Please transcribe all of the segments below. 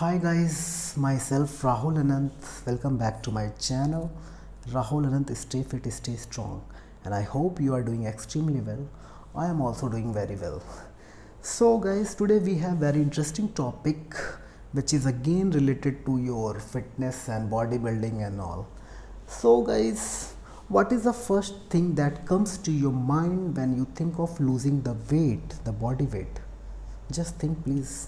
Hi guys, myself Rahul Anant. Welcome back to my channel. Rahul Anant, stay fit, stay strong, and I hope you are doing extremely well. I am also doing very well. So guys, today we have very interesting topic which is again related to your fitness and bodybuilding and all. So guys, what is the first thing that comes to your mind when you think of losing the weight, the body weight? Just think please.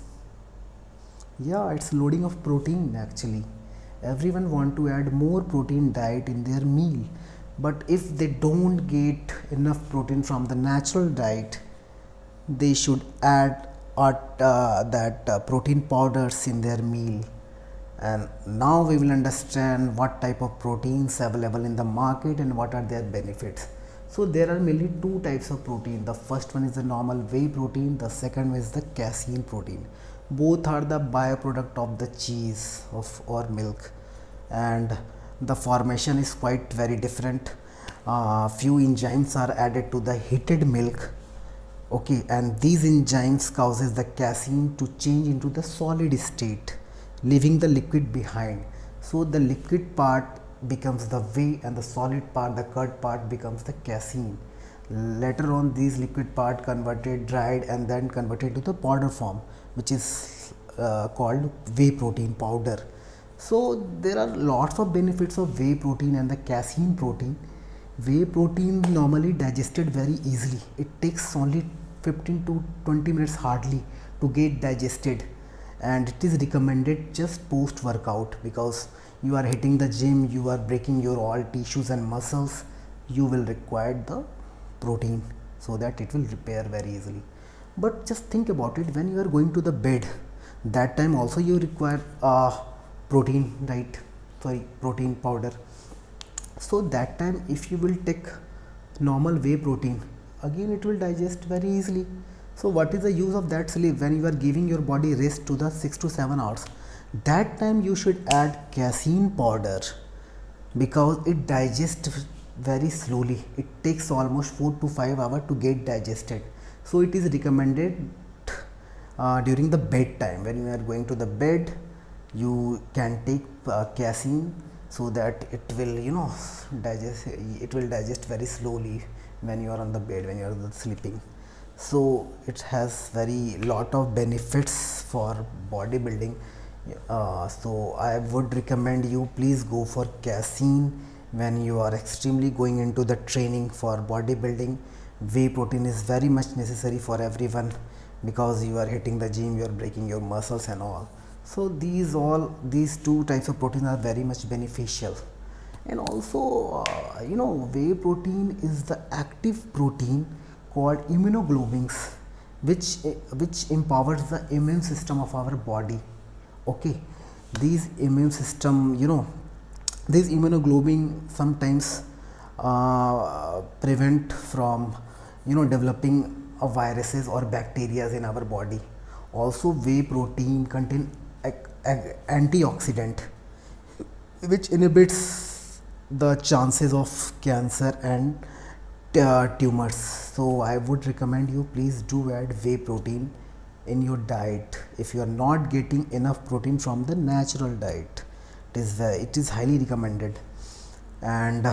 Yeah, it's loading of protein actually. Everyone want to add more protein diet in their meal, but if they don't get enough protein from the natural diet, they should add that protein powders in their meal. And now we will understand what type of proteins available in the market and what are their benefits. So there are mainly two types of protein. The first one is the normal whey protein, the second one is the casein protein. Both are the byproduct of the cheese of or milk, and the formation is quite very different. Few enzymes are added to the heated milk, okay, and these enzymes causes the casein to change into the solid state, leaving the liquid behind. So the liquid part becomes the whey and the solid part, the curd part, becomes the casein. Later on these liquid part converted, dried, and then converted to the powder form, which is called whey protein powder. So there are lots of benefits of whey protein and the casein protein. Whey protein normally digested very easily. It takes only 15 to 20 minutes hardly to get digested, and it is recommended just post workout, because you are hitting the gym, you are breaking your all tissues and muscles, you will require the protein so that it will repair very easily. But just think about it, when you are going to the bed, that time also you require protein, right? Sorry, protein powder. So that time if you will take normal whey protein, again it will digest very easily. So what is the use of that sleep when you are giving your body rest to the 6 to 7 hours? That time you should add casein powder, because it digests very slowly. It takes almost 4 to 5 hours to get digested. So it is recommended during the bedtime. When you are going to the bed, you can take casein, so that it will digest. It will digest very slowly when you are on the bed, when you are sleeping. So it has very lot of benefits for bodybuilding. So I would recommend you please go for casein when you are extremely going into the training for bodybuilding. Whey protein is very much necessary for everyone, because you are hitting the gym, you are breaking your muscles and all. So these two types of protein are very much beneficial. And also whey protein is the active protein called immunoglobulins, which empowers the immune system of our body. Okay, these immune system, these immunoglobulin sometimes prevent from developing viruses or bacteria in our body. Also whey protein contain antioxidant, which inhibits the chances of cancer and tumors. So I would recommend you please do add whey protein in your diet if you are not getting enough protein from the natural diet. It is highly recommended. And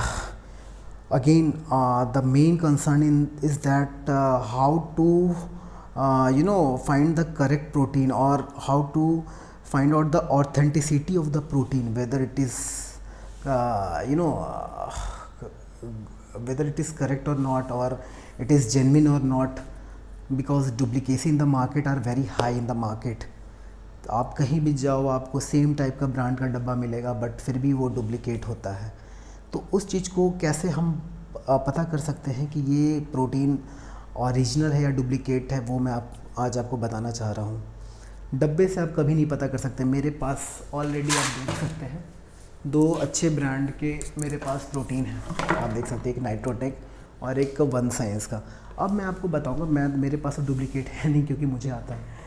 again the main concern is that how to find the correct protein, or how to find out the authenticity of the protein, whether it is whether it is correct or not, or it is genuine or not, because duplicacy in the market are very high in the market. आप कहीं भी जाओ आपको same type का brand का डब्बा मिलेगा, but फिर भी वो डुप्लीकेट होता है. तो उस चीज़ को कैसे हम पता कर सकते हैं कि ये प्रोटीन ओरिजिनल है या डुप्लीकेट है, वो मैं आज आपको बताना चाह रहा हूँ. डब्बे से आप कभी नहीं पता कर सकते. मेरे पास ऑलरेडी आप देख सकते हैं दो अच्छे ब्रांड के मेरे पास प्रोटीन है. आप देख सकते हैं, एक नाइट्रोटेक और एक वन साइंस का. अब मैं आपको बताऊंगा, मेरे पास डुप्लीकेट है नहीं क्योंकि मुझे आता है.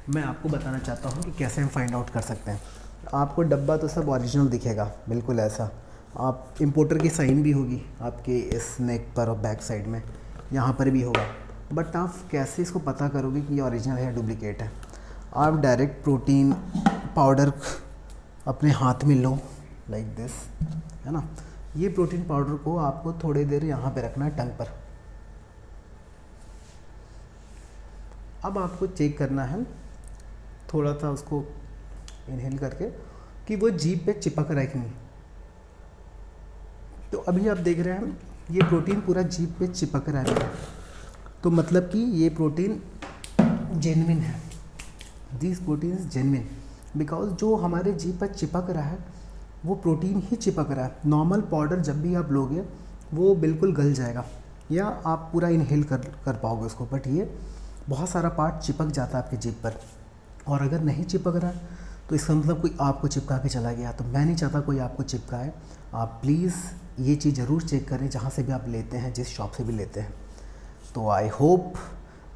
मैं आपको बताना चाहता हूँ कि कैसे हम फाइंड आउट कर सकते हैं. आपको डब्बा तो सब ओरिजिनल दिखेगा, बिल्कुल ऐसा. आप इंपोर्टर की साइन भी होगी आपके इस नेक पर और बैक साइड में, यहाँ पर भी होगा. बट आप कैसे इसको पता करोगे कि ये ओरिजिनल है या डुप्लीकेट है? आप डायरेक्ट प्रोटीन पाउडर अपने हाथ में लो लाइक दिस, है ना। ये प्रोटीन पाउडर को आपको थोड़ी देर यहाँ पे रखना है टंग पर। अब आपको चेक करना है थोड़ा सा उसको इनहेल करके कि वो जीभ पे चिपक रहा है कि नहीं। तो अभी आप देख रहे हैं ये प्रोटीन पूरा जीभ पे चिपक रहा है, तो मतलब कि ये प्रोटीन जेन्युइन है। This protein is genuine because जो हमारे जीभ पर चिपक रहा है वो प्रोटीन ही चिपक रहा है। नॉर्मल पाउडर जब भी आप लोगे वो बिल्कुल गल जाएगा या आप पूरा इनहेल कर पाओगे उसको, बट ये बहुत सारा पार्ट चिपक जाता है आपके जीभ पर। और अगर नहीं चिपक रहा है तो इसका मतलब कोई आपको चिपका के चला गया। तो मैं नहीं चाहता कोई आपको चिपकाए। आप प्लीज़ ये चीज़ ज़रूर चेक करें जहाँ से भी आप लेते हैं, जिस शॉप से भी लेते हैं। तो आई होप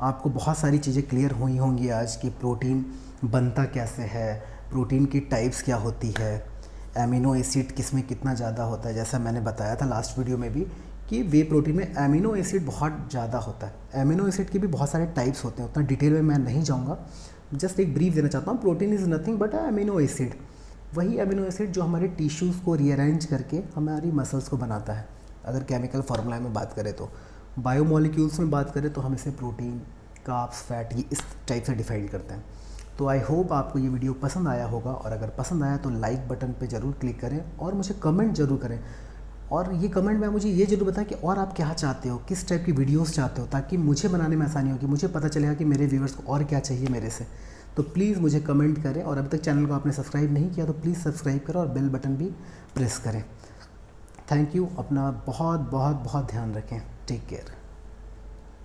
आपको बहुत सारी चीज़ें क्लियर हुई होंगी आज कि प्रोटीन बनता कैसे है, प्रोटीन की टाइप्स क्या होती है, एमिनो एसिड किस में कितना ज़्यादा होता है। जैसा मैंने बताया था लास्ट वीडियो में भी कि वे प्रोटीन में एमिनो एसिड बहुत ज़्यादा होता है। एमिनो एसिड के भी बहुत सारे टाइप्स होते हैं, उतना डिटेल में मैं नहीं जाऊँगा, जस्ट एक ब्रीफ देना चाहता हूँ। Protein is nothing but amino acid, वही एमिनो एसिड जो हमारे टिश्यूज़ को रीअरेंज करके हमारी मसल्स को बनाता है। अगर केमिकल फार्मूला में बात करें तो, बायोमोलिक्यूल्स में बात करें तो हम इसे प्रोटीन, कार्ब्स, फैट, ये इस टाइप से डिफाइन करते हैं। तो आई होप आपको ये वीडियो पसंद आया होगा, और अगर पसंद आया तो लाइक बटन पे ज़रूर क्लिक करें और मुझे कमेंट ज़रूर करें। और ये कमेंट में मुझे ये ज़रूर बताएं कि और आप क्या चाहते हो, किस टाइप की वीडियोस चाहते हो, ताकि मुझे बनाने में आसानी होगी, मुझे पता चलेगा कि मेरे व्यूअर्स को और क्या चाहिए मेरे से। तो प्लीज़ मुझे कमेंट करें, और अभी तक चैनल को आपने सब्सक्राइब नहीं किया तो प्लीज़ सब्सक्राइब करें और बेल बटन भी प्रेस करें। Thank you. अपना बहुत बहुत बहुत ध्यान रखें। Take care.